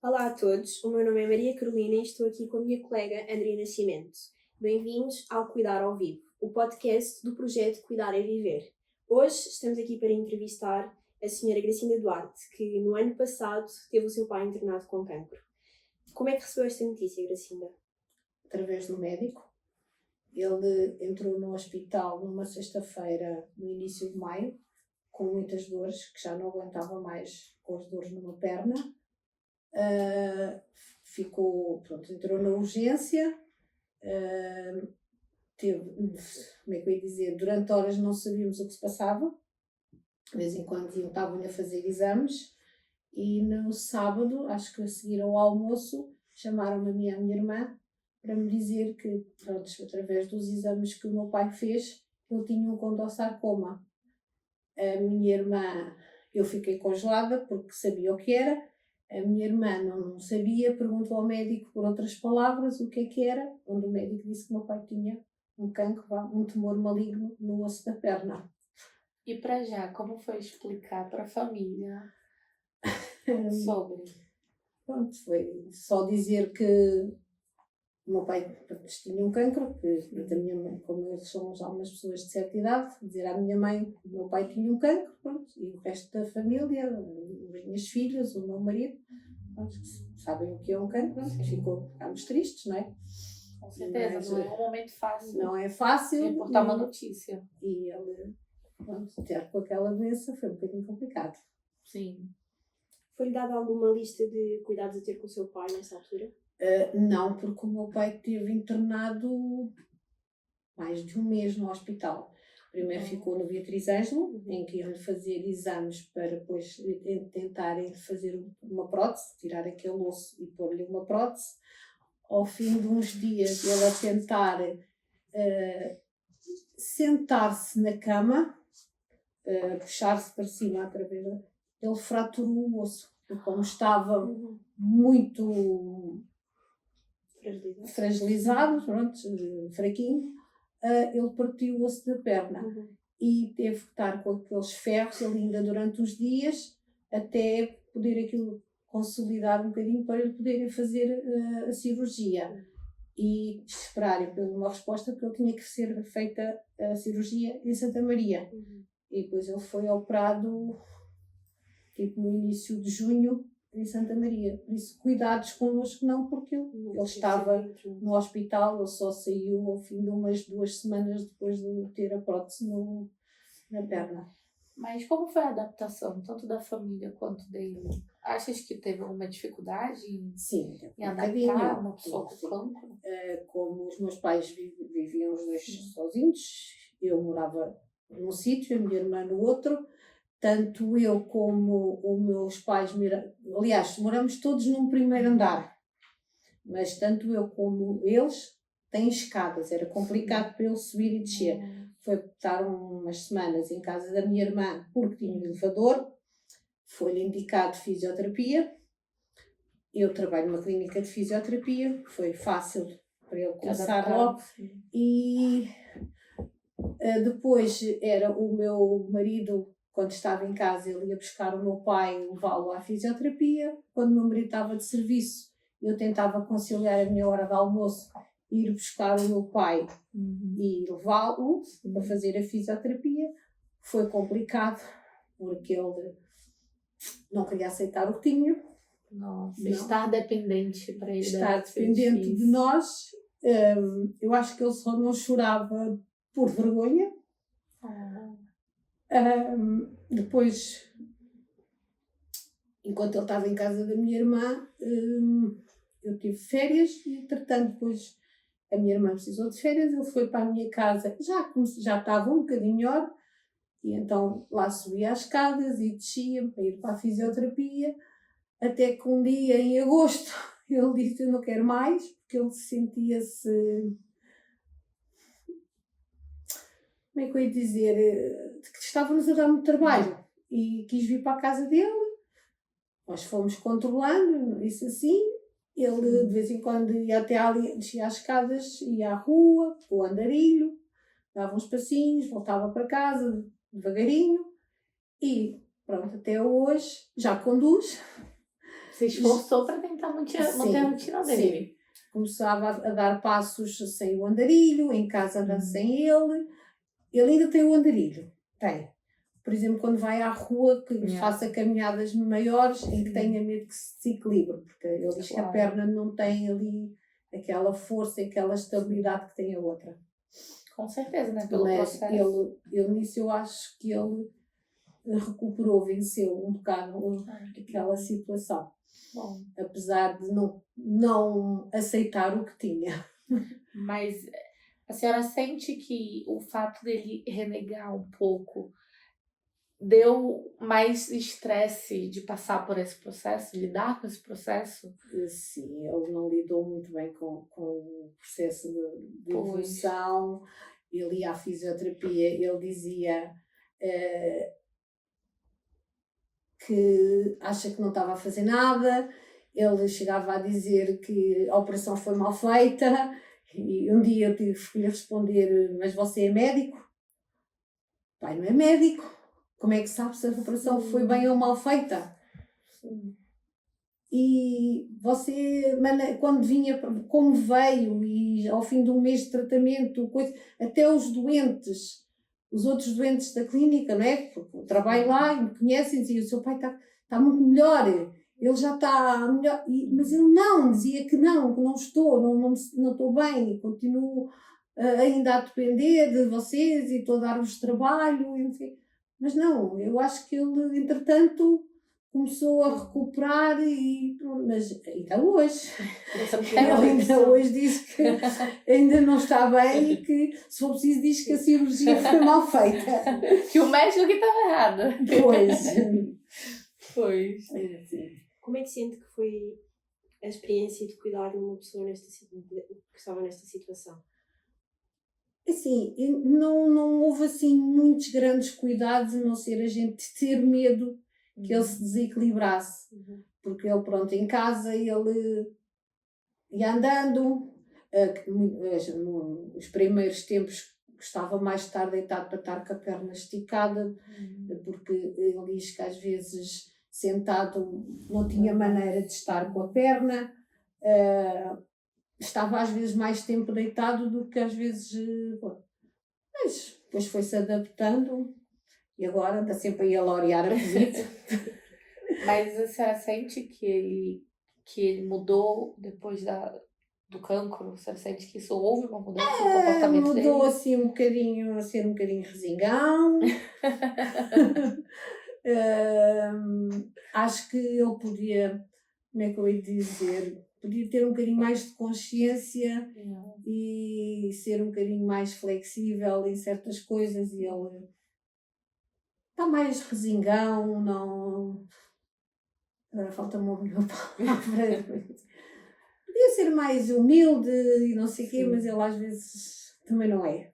Olá a todos, o meu nome é Maria Carolina e estou aqui com a minha colega Andrea Nascimento. Bem-vindos ao Cuidar ao Vivo, o podcast do projeto Cuidar é Viver. Hoje estamos aqui para entrevistar a senhora Gracinda Duarte, que no ano passado teve o seu pai internado com cancro. Como é que recebeu esta notícia, Gracinda? Através do médico. Ele entrou no hospital numa sexta-feira, no início de maio, com muitas dores, que já não aguentava mais com as dores numa perna. Entrou na urgência, como é que eu ia dizer, durante horas não sabíamos o que se passava, de vez em quando estavam-lhe a fazer exames, e no sábado, acho que a seguir ao almoço, chamaram-me a mim e a minha irmã para me dizer que, através dos exames que o meu pai fez, ele tinha um condossarcoma. A minha irmã, eu fiquei congelada porque sabia o que era. A minha irmã não sabia, perguntou ao médico por outras palavras o que é que era, onde o médico disse que o meu pai tinha um cancro, um tumor maligno no osso da perna. E para já, como foi explicar para a família sobre? Pronto, foi só dizer que o meu pai tinha um cancro, que a minha mãe, como somos algumas pessoas de certa idade, dizer à minha mãe que o meu pai tinha um cancro, pronto, e o resto da família, as minhas filhas, o meu marido, pronto, sabem o que é um cancro, ficámos tristes, não é? Com certeza, Mas, não é um momento fácil. Não é fácil. Reportar uma notícia. E ele, ter com aquela doença foi um bocadinho complicado. Sim. Foi-lhe dada alguma lista de cuidados a ter com o seu pai nessa altura? Não, porque o meu pai esteve internado mais de um mês no hospital. Primeiro ficou no Beatriz Ângelo, em que iam-lhe fazer exames para depois tentarem fazer uma prótese, tirar aquele osso e pôr-lhe uma prótese. Ao fim de uns dias, ele a tentar sentar-se na cama, puxar-se para cima através da... Ele fraturou o osso, porque como estava muito fragilizado, pronto, fraquinho, ele partiu o osso da perna e teve que estar com aqueles ferros ali ainda durante uns dias até poder aquilo consolidar um bocadinho para ele poderem fazer a cirurgia e esperarem por uma resposta, porque ele tinha que ser feita a cirurgia em Santa Maria. E depois ele foi operado tipo no início de junho em Santa Maria. Por isso, cuidados connosco não, porque ele estava no hospital, ele só saiu ao fim de umas 2 semanas depois de ter a prótese na perna. Mas como foi a adaptação, tanto da família quanto dele? Achas que teve alguma dificuldade em adaptar uma pessoa com cancro? Como os meus pais viviam os dois sozinhos, eu morava num sítio, a minha irmã no outro. Tanto eu como os meus pais, aliás, moramos todos num primeiro andar, mas tanto eu como eles têm escadas, era complicado para ele subir e descer. Foi estar umas semanas em casa da minha irmã porque tinha um elevador, foi-lhe indicado fisioterapia. Eu trabalho numa clínica de fisioterapia, foi fácil para ele começar logo. E depois era o meu marido. Quando estava em casa, ele ia buscar o meu pai e levá-lo à fisioterapia. Quando o meu marido estava de serviço, eu tentava conciliar a minha hora de almoço, ir buscar o meu pai e levá-lo para fazer a fisioterapia. Foi complicado, porque ele não queria aceitar o que tinha. Nossa, estar dependente para ele. Estar dependente de nós. Eu acho que ele só não chorava por vergonha. Depois, enquanto ele estava em casa da minha irmã, eu tive férias e, entretanto, depois a minha irmã precisou de férias, ele foi para a minha casa, já estava um bocadinho melhor, e então lá subia as escadas e descia para ir para a fisioterapia, até que um dia, em agosto, ele disse: eu não quero mais, porque ele sentia-se... Como é que eu ia dizer? Que estávamos a dar muito trabalho e quis vir para a casa dele. Nós fomos controlando, isso assim. Ele de vez em quando ia até ali, descia as escadas, ia à rua, o andarilho, dava uns passinhos, voltava para casa devagarinho e pronto, até hoje já conduz. Se esforçou para tentar manter a rotina dele. Sim. Começava a dar passos sem o andarilho, em casa anda sem ele. Ele ainda tem o andarilho. Tem. Por exemplo, quando vai à rua, que faça caminhadas maiores, em que tenha medo que se desequilibre. Porque ele diz que a perna não tem ali aquela força e aquela estabilidade que tem a outra. Com certeza, né? Pelo processo. Ele nisso eu acho que ele recuperou, venceu um bocado aquela situação. Bom. Apesar de não aceitar o que tinha. Mas a senhora sente que o fato dele renegar um pouco deu mais estresse de passar por esse processo, lidar com esse processo? Sim, ele não lidou muito bem com o processo de evolução. Ele ia à fisioterapia, ele dizia que acha que não estava a fazer nada. Ele chegava a dizer que a operação foi mal feita. E um dia eu tive que lhe responder: mas você é médico? Pai, não é médico. Como é que sabe se a operação foi bem ou mal feita? Sim. E você, quando vinha, como veio, e ao fim de um mês de tratamento, até os doentes, os outros doentes da clínica, não é? Porque eu trabalho lá e me conhecem, diziam: o seu pai está muito melhor, ele já está melhor. Mas ele não, dizia que não estou, não estou bem, continuo ainda a depender de vocês e estou a dar-vos trabalho. Enfim. Mas não, eu acho que ele, entretanto, começou a recuperar mas ainda hoje. Ele ainda hoje diz que ainda não está bem e que, se for preciso, diz que a cirurgia foi mal feita. Que o médico que estava errado. Pois. Como é que sente que foi a experiência de cuidar de uma pessoa que estava nesta situação? Assim, não houve assim muitos grandes cuidados, a não ser a gente ter medo que ele se desequilibrasse. Porque ele, pronto, em casa, ele ia andando. Nos primeiros tempos gostava mais de estar deitado para estar com a perna esticada, porque ele diz que às vezes sentado não tinha maneira de estar com a perna. Estava às vezes mais tempo deitado do que às vezes... Mas depois foi-se adaptando e agora anda sempre aí a laurear a visita. Mas a senhora sente que ele mudou depois do cancro? A senhora sente que isso houve uma mudança no comportamento dele? Mudou assim um bocadinho, a ser um bocadinho resingão. Acho que ele podia, como é que eu ia dizer, podia ter um bocadinho mais de consciência e ser um bocadinho mais flexível em certas coisas, e ele está mais resingão, não... Agora falta-me uma melhor palavra. Podia ser mais humilde e não sei o quê, mas ele às vezes também não é.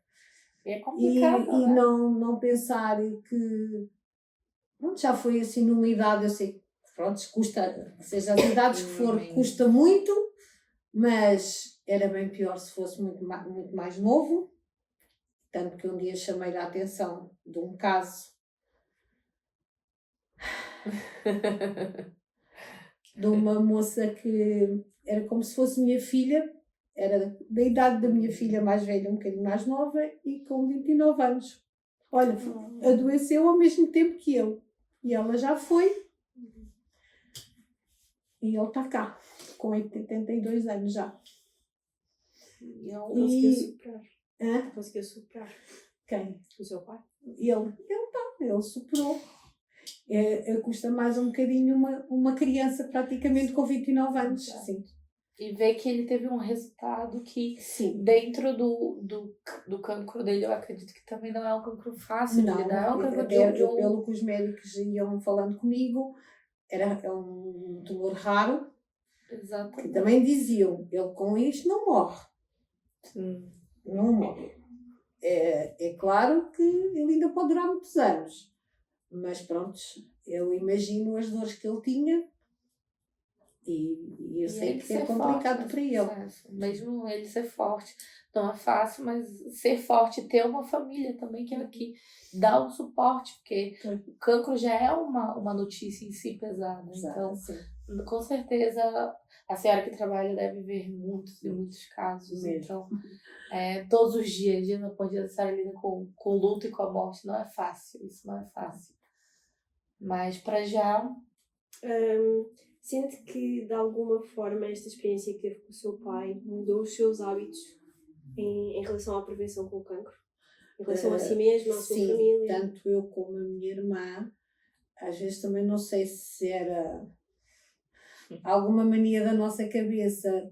É complicado, e não pensar que... Pronto, já foi assim numa idade, eu sei que pronto, custa, seja as idades que for, custa muito, mas era bem pior se fosse muito mais novo. Tanto que um dia chamei a atenção de um caso de uma moça que era como se fosse minha filha, era da idade da minha filha mais velha, um bocadinho mais nova, e com 29 anos. Olha, adoeceu ao mesmo tempo que eu. E ela já foi. E ele está cá, com 82 anos já. E ele conseguiu superar. Conseguiu superar. Quem? O seu pai? Ele superou. Custa mais um bocadinho uma criança praticamente com 29 anos. Sim. E ver que ele teve um resultado que, sim, dentro do cancro dele, eu acredito que também não é um cancro fácil de lidar. É um cancro pelo que os médicos iam falando comigo, é um tumor raro. Exatamente. Que também diziam, ele com isto não morre. Não morre. É claro que ele ainda pode durar muitos anos. Mas pronto, eu imagino as dores que ele tinha. E eu sei ele que é ser complicado forte para nesse ele. processo. Mesmo ele ser forte, não é fácil, mas ser forte, ter uma família também que dá um suporte, porque o cancro já é uma notícia em si pesada. Então, com certeza, a senhora que trabalha deve ver muitos e muitos casos. Mesmo. Então, todos os dias, dia após dia, a senhora lida com o luto e com a morte. Não é fácil, isso não é fácil. Mas, para já... Sente que, de alguma forma, esta experiência que teve com o seu pai mudou os seus hábitos em relação à prevenção com o cancro? Em relação a si mesma, à sua família? Tanto eu como a minha irmã, às vezes também não sei se era alguma mania da nossa cabeça,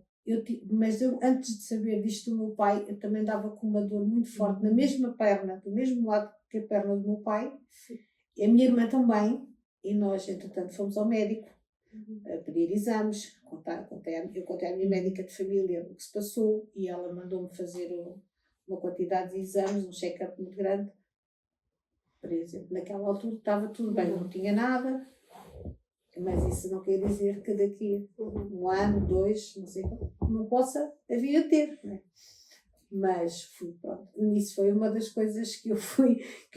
mas eu, antes de saber disto do meu pai, eu também dava com uma dor muito forte na mesma perna, do mesmo lado que a perna do meu pai, e a minha irmã também, e nós, entretanto, fomos ao médico a pedir exames. Eu contei à minha médica de família o que se passou e ela mandou-me fazer uma quantidade de exames, um check-up muito grande. Por exemplo, naquela altura estava tudo bem, não tinha nada, mas isso não quer dizer que daqui um ano, 2, não sei, não possa vir a ter, não é? Mas pronto, isso foi uma das coisas que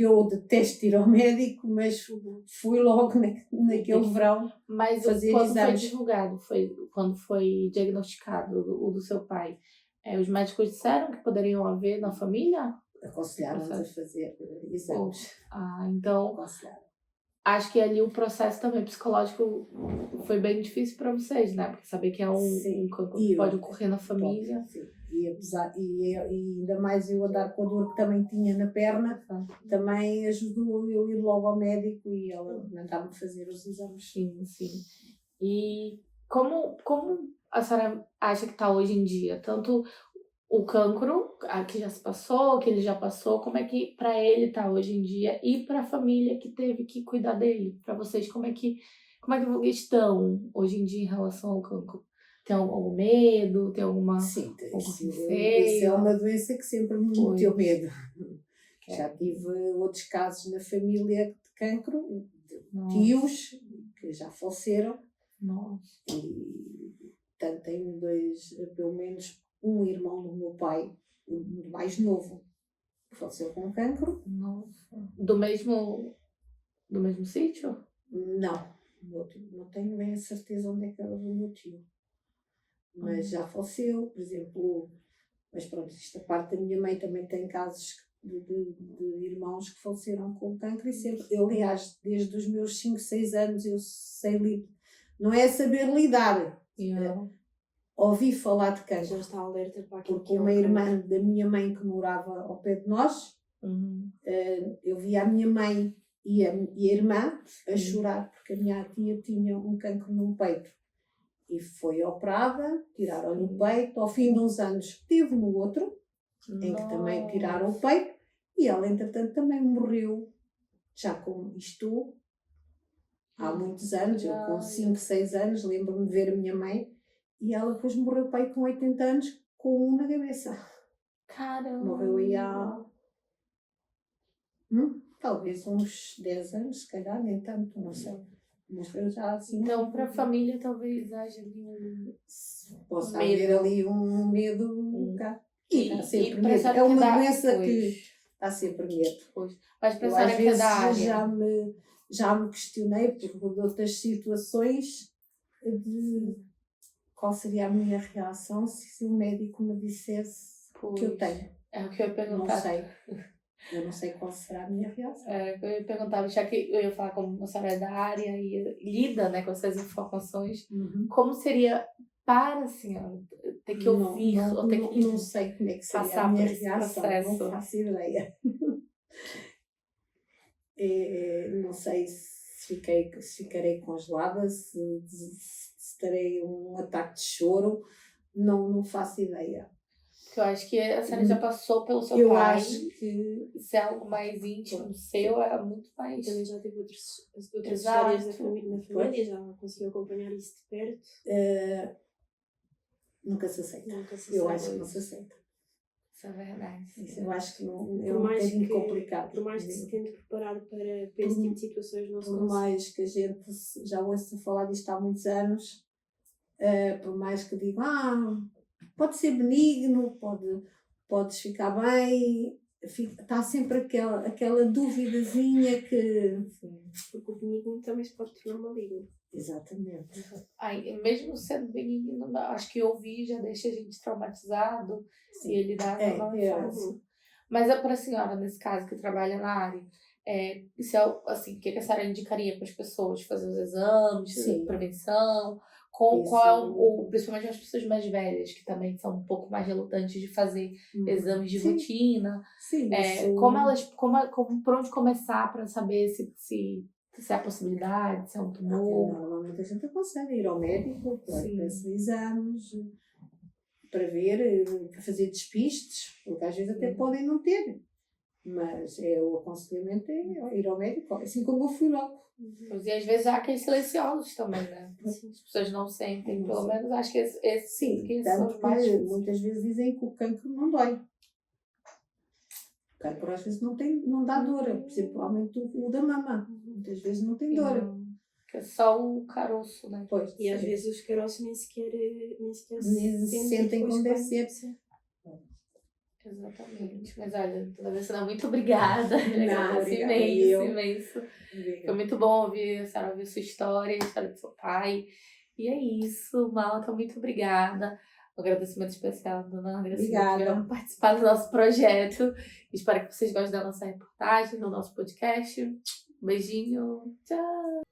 eu detesto ir ao médico, mas fui logo naquele verão. Mas fazer quando exames. foi divulgado, quando foi diagnosticado o do seu pai, os médicos disseram que poderiam haver na família? Aconselharam-nos a fazer exames. Então, acho que ali o processo também psicológico foi bem difícil para vocês, né? Porque saber que é um cancro que pode ocorrer na família. Sim. E ainda mais eu andar com a dor que também tinha na perna, também ajudou eu ir logo ao médico e ela mandava-me fazer os exames. Sim. E como a senhora acha que está hoje em dia? Tanto o cancro, que já se passou, que ele já passou, como é que para ele está hoje em dia e para a família que teve que cuidar dele? Para vocês, como é que estão hoje em dia em relação ao cancro? Tem algum medo? Tem algum receio? Isso é uma doença que sempre me meteu medo. Já tive outros casos na família de cancro, tios que já faleceram. Nossa. E tanto tenho pelo menos um irmão do meu pai, o mais novo, que faleceu com cancro. Nossa. Do mesmo sítio? Não tenho bem a certeza onde é que era o meu tio. Mas já faleceu, por exemplo. Mas pronto, esta parte da minha mãe também tem casos de irmãos que faleceram com cancro e sempre, eu, aliás, desde os meus 5, 6 anos eu sei lidar. Não é saber lidar. Ouvi falar de cancro. Já está alerta para aquilo porque uma irmã da minha mãe que morava ao pé de nós, eu via a minha mãe e a irmã a chorar porque a minha tia tinha um cancro no peito. E foi operada, tiraram-lhe o peito, ao fim de uns anos teve no outro, em que também tiraram o peito, e ela entretanto também morreu, já com isto, há muitos anos, eu com 5, 6 anos, lembro-me de ver a minha mãe, e ela depois morreu pai com 80 anos, com um na cabeça. Caramba! Morreu aí há talvez uns 10 anos, se calhar, nem tanto, não sei. Morreu já assim. Então, para a família, talvez haja ali possa haver ali um medo. E está sempre medo. É uma doença que está sempre medo. Mas para às vezes já me questionei por outras situações de qual seria a minha reação se o médico me dissesse que eu tenho. É o que eu ia perguntar. Não sei. Eu não sei qual será a minha reação. Eu ia perguntar, já que eu ia falar como a senhora é da área e lida, né, com essas informações, como seria para a senhora ter que ouvir ou ter que não sei como é que seria passar a minha por esse reação, processo. não faço ideia. Não sei se ficarei congelada, se terei um ataque de choro, não faço ideia. Porque eu acho que a senhora já passou pelo seu pai. Eu acho que se é algo mais íntimo seu, é muito mais. Também já teve outras histórias na família, já conseguiu acompanhar isso de perto. Nunca se aceita. Eu acho que não se aceita. Isso é verdade. Isso eu acho que não é um bocadinho complicado. Por mais que se tente preparar para esse tipo de situações, não se consegue. Por mais que a gente já ouça falar disto há muitos anos, por mais que digam, pode ser benigno, podes ficar bem, está sempre aquela duvidazinha que... Porque o benigno também se pode tornar maligno. Exatamente. Ai, mesmo sendo benigno, acho que ouvir já deixa a gente traumatizado e ele dá não é fácil. Mas é para a senhora, nesse caso, que trabalha na área, isso é assim, o que a senhora indicaria para as pessoas? Fazer os exames, prevenção? Qual principalmente as pessoas mais velhas, que também são um pouco mais relutantes de fazer exames de rotina. Sim, Por onde começar para saber se há possibilidade, se é um tumor? Normalmente a gente consegue ir ao médico para fazer exames, para ver, para fazer despistes, porque às vezes até podem não ter. Mas o aconselhamento é ir ao médico, assim como eu fui logo. E às vezes há aqueles silenciosos também, né? As pessoas não sentem, pelo menos acho que sim, que tanto são os mais que muitas vezes dizem que o cancro não dói. O cancro às vezes não dá dor, principalmente o da mama. Muitas vezes não tem dor. Que é só o caroço, né? Pois, e às vezes os caroços nem sequer se sentem como deve ser. Exatamente. Mas olha, toda vez muito obrigada. Obrigada, imenso. Foi muito bom ouvir a senhora ouvir sua história, a história do seu pai. E é isso, Malta, muito obrigada. Um agradecimento especial, dona André, por participar do nosso projeto. Espero que vocês gostem da nossa reportagem, do nosso podcast. Um beijinho. Tchau!